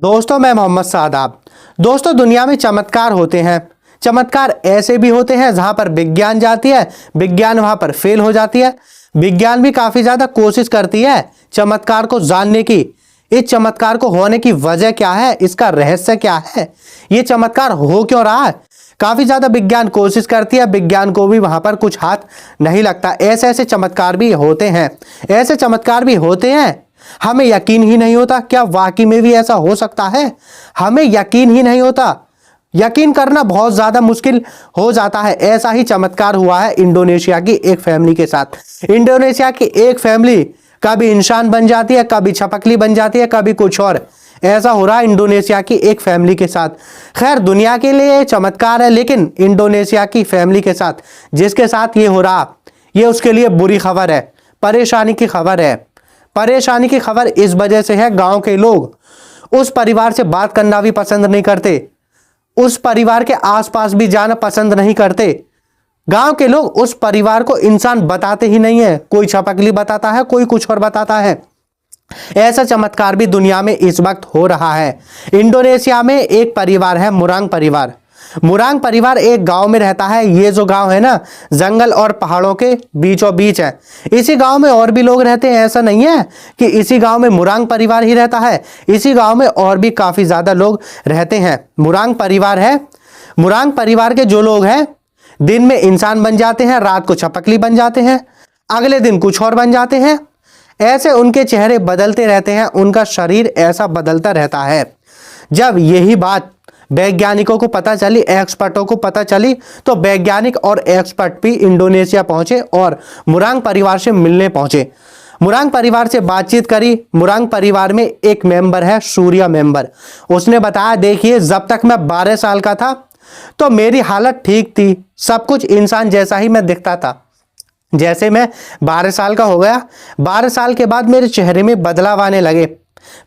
दोस्तों, मैं मोहम्मद सादाब। दोस्तों, दुनिया में चमत्कार होते हैं। चमत्कार ऐसे भी होते हैं जहां पर विज्ञान जाती है, विज्ञान वहां पर फेल हो जाती है। विज्ञान भी काफी ज्यादा कोशिश करती है चमत्कार को जानने की। इस चमत्कार को होने की वजह क्या है, इसका रहस्य क्या है, ये चमत्कार हो क्यों रहा है। काफी ज्यादा विज्ञान कोशिश करती है, विज्ञान को भी वहां पर कुछ हाथ नहीं लगता। ऐसे ऐसे चमत्कार भी होते हैं, ऐसे चमत्कार भी होते हैं हमें यकीन ही नहीं होता क्या वाकई में भी ऐसा हो सकता है। हमें यकीन ही नहीं होता, यकीन करना बहुत ज्यादा मुश्किल हो जाता है। ऐसा ही चमत्कार हुआ है इंडोनेशिया की एक फैमिली के साथ। इंडोनेशिया की एक फैमिली कभी इंसान बन जाती है, कभी छपकली बन जाती है, कभी कुछ और। ऐसा हो रहा है इंडोनेशिया की एक फैमिली के साथ। खैर, दुनिया के लिए चमत्कार है, लेकिन इंडोनेशिया की फैमिली के साथ जिसके साथ ये हो रहा, ये उसके लिए बुरी खबर है, परेशानी की खबर है। परेशानी की खबर इस वजह से है, गांव के लोग उस परिवार से बात करना भी पसंद नहीं करते, उस परिवार के आसपास भी जाना पसंद नहीं करते। गांव के लोग उस परिवार को इंसान बताते ही नहीं है, कोई छपकली बताता है, कोई कुछ और बताता है। ऐसा चमत्कार भी दुनिया में इस वक्त हो रहा है। इंडोनेशिया में एक परिवार है, मुरांग परिवार। मुरांग परिवार एक गांव में रहता है। ये जो गांव है ना, जंगल और पहाड़ों के बीचों बीच है। इसी गांव में और भी लोग रहते हैं, ऐसा नहीं है कि इसी गांव में मुरांग परिवार ही रहता है। इसी गांव में और भी काफी ज्यादा लोग रहते हैं। मुरांग परिवार है। मुरांग परिवार के जो लोग हैं, दिन में इंसान बन जाते हैं, रात को छपकली बन जाते हैं, अगले दिन कुछ और बन जाते हैं। ऐसे उनके चेहरे बदलते रहते हैं, उनका शरीर ऐसा बदलता रहता है। जब यही बात वैज्ञानिकों को पता चली, एक्सपर्टों को पता चली, तो वैज्ञानिक और एक्सपर्ट भी इंडोनेशिया पहुंचे और मुरांग परिवार से मिलने पहुंचे। मुरांग परिवार से बातचीत करी। मुरांग परिवार में एक मेंबर है, सूर्या मेंबर। उसने बताया, देखिए, जब तक मैं 12 साल का था तो मेरी हालत ठीक थी, सब कुछ इंसान जैसा ही मैं दिखता था। जैसे मैं 12 साल का हो गया, 12 साल के बाद मेरे चेहरे में बदलाव आने लगे।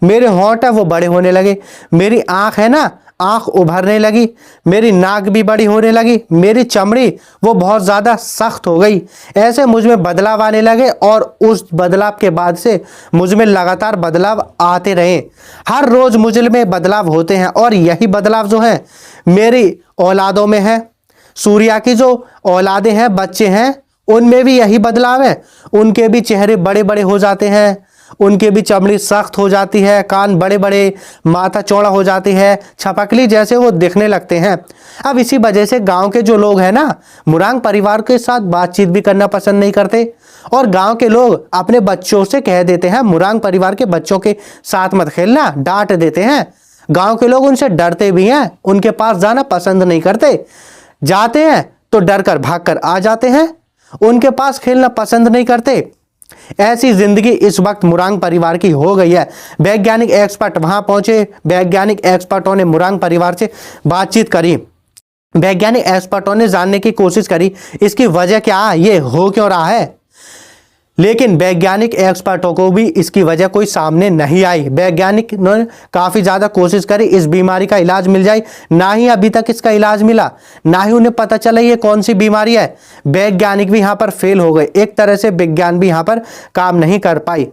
मेरे होंठ है वो बड़े होने लगे, मेरी आंख है ना, आंख उभरने लगी, मेरी नाक भी बड़ी होने लगी, मेरी चमड़ी वो बहुत ज़्यादा सख्त हो गई। ऐसे मुझ में बदलाव आने लगे और उस बदलाव के बाद से मुझ में लगातार बदलाव आते रहे। हर रोज़ मुझ में बदलाव होते हैं और यही बदलाव जो है मेरी औलादों में है। सूर्या की जो औलादें हैं, बच्चे हैं, उनमें भी यही बदलाव है। उनके भी चेहरे बड़े बड़े हो जाते हैं, उनके भी चमड़ी सख्त हो जाती है, कान बड़े बड़े, माथा चौड़ा हो जाती है, छपकली जैसे वो दिखने लगते हैं। अब इसी वजह से गांव के जो लोग हैं ना, मुरांग परिवार के साथ बातचीत भी करना पसंद नहीं करते और गांव के लोग अपने बच्चों से कह देते हैं, मुरांग परिवार के बच्चों के साथ मत खेलना, डांट देते हैं। गाँव के लोग उनसे डरते भी हैं, उनके पास जाना पसंद नहीं करते। जाते हैं तो डर कर भाग कर आ जाते हैं, उनके पास खेलना पसंद नहीं करते। ऐसी जिंदगी इस वक्त मुरांग परिवार की हो गई है। वैज्ञानिक एक्सपर्ट वहां पहुंचे। वैज्ञानिक एक्सपर्टों ने मुरांग परिवार से बातचीत करी। वैज्ञानिक एक्सपर्टों ने जानने की कोशिश करी इसकी वजह क्या है, ये हो क्यों रहा है। लेकिन वैज्ञानिक एक्सपर्टों को भी इसकी वजह कोई सामने नहीं आई। वैज्ञानिक ने काफ़ी ज़्यादा कोशिश करी इस बीमारी का इलाज मिल जाए, ना ही अभी तक इसका इलाज मिला, ना ही उन्हें पता चला ये कौन सी बीमारी है। वैज्ञानिक भी यहाँ पर फेल हो गए। एक तरह से विज्ञान भी यहाँ पर काम नहीं कर पाई।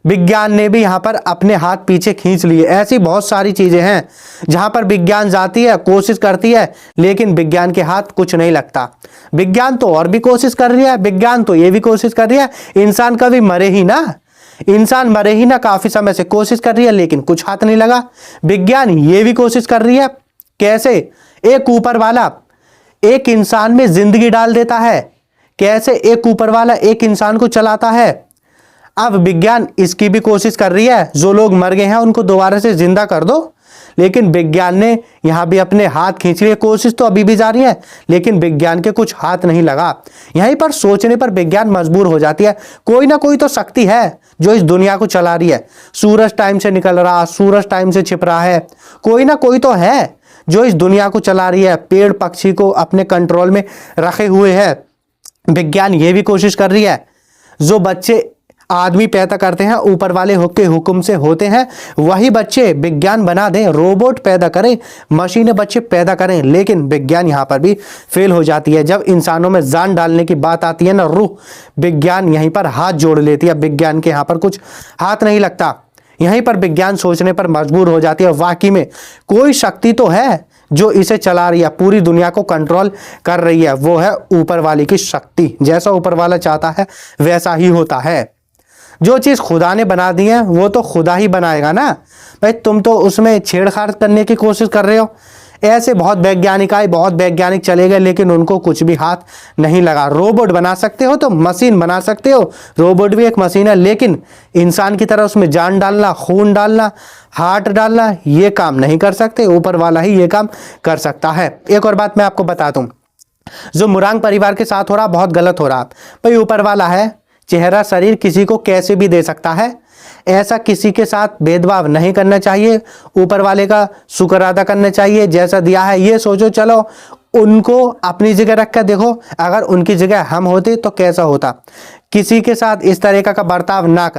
विज्ञान ने भी यहाँ पर अपने हाथ पीछे खींच लिए। ऐसी बहुत सारी चीज़ें हैं जहाँ पर विज्ञान जाती है, कोशिश करती है, लेकिन विज्ञान के हाथ कुछ नहीं लगता। विज्ञान तो और भी कोशिश कर रही है, विज्ञान तो ये भी कोशिश कर रही है इंसान कभी मरे ही ना, इंसान मरे ही ना। काफ़ी समय से कोशिश कर रही है लेकिन कुछ हाथ नहीं लगा। विज्ञान ये भी कोशिश कर रही है कैसे एक ऊपर वाला एक इंसान में जिंदगी डाल देता है, कैसे एक ऊपर वाला एक इंसान को चलाता है। अब विज्ञान इसकी भी कोशिश कर रही है, जो लोग मर गए हैं उनको दोबारा से जिंदा कर दो। लेकिन विज्ञान ने यहाँ भी अपने हाथ खींच लिए। कोशिश तो अभी भी जारी है, लेकिन विज्ञान के कुछ हाथ नहीं लगा। यहीं पर सोचने पर विज्ञान मजबूर हो जाती है, कोई ना कोई तो शक्ति है जो इस दुनिया को चला रही है। सूरज टाइम से निकल रहा, सूरज टाइम से छिप रहा है, कोई ना कोई तो है जो इस दुनिया को चला रही है, पेड़ पक्षी को अपने कंट्रोल में रखे हुए है। विज्ञान ये भी कोशिश कर रही है, जो बच्चे आदमी पैदा करते हैं ऊपर वाले के हुक्म से होते हैं, वही बच्चे विज्ञान बना दें, रोबोट पैदा करें, मशीनें बच्चे पैदा करें। लेकिन विज्ञान यहाँ पर भी फेल हो जाती है। जब इंसानों में जान डालने की बात आती है ना, रूह, विज्ञान यहीं पर हाथ जोड़ लेती है। विज्ञान के यहाँ पर कुछ हाथ नहीं लगता। यहीं पर विज्ञान सोचने पर मजबूर हो जाती है, वाकई में कोई शक्ति तो है जो इसे चला रही है, पूरी दुनिया को कंट्रोल कर रही है। वो है ऊपर वाले की शक्ति। जैसा ऊपर वाला चाहता है वैसा ही होता है। जो चीज़ खुदा ने बना दी है वो तो खुदा ही बनाएगा ना भाई, तुम तो उसमें छेड़छाड़ करने की कोशिश कर रहे हो। ऐसे बहुत वैज्ञानिक आए, बहुत वैज्ञानिक चले गए, लेकिन उनको कुछ भी हाथ नहीं लगा। रोबोट बना सकते हो तो मशीन बना सकते हो, रोबोट भी एक मशीन है, लेकिन इंसान की तरह उसमें जान डालना, खून डालना, हार्ट डालना, ये काम नहीं कर सकते। ऊपर वाला ही ये काम कर सकता है। एक और बात मैं आपको बता दूं, जो मुरांग परिवार के साथ हो रहा बहुत गलत हो रहा। भाई ऊपर वाला है, चेहरा शरीर किसी को कैसे भी दे सकता है, ऐसा किसी के साथ भेदभाव नहीं करना चाहिए। ऊपर वाले का शुक्र अदा करना चाहिए, जैसा दिया है ये सोचो। चलो उनको अपनी जगह रख कर देखो, अगर उनकी जगह हम होते तो कैसा होता। किसी के साथ इस तरह का बर्ताव ना कर।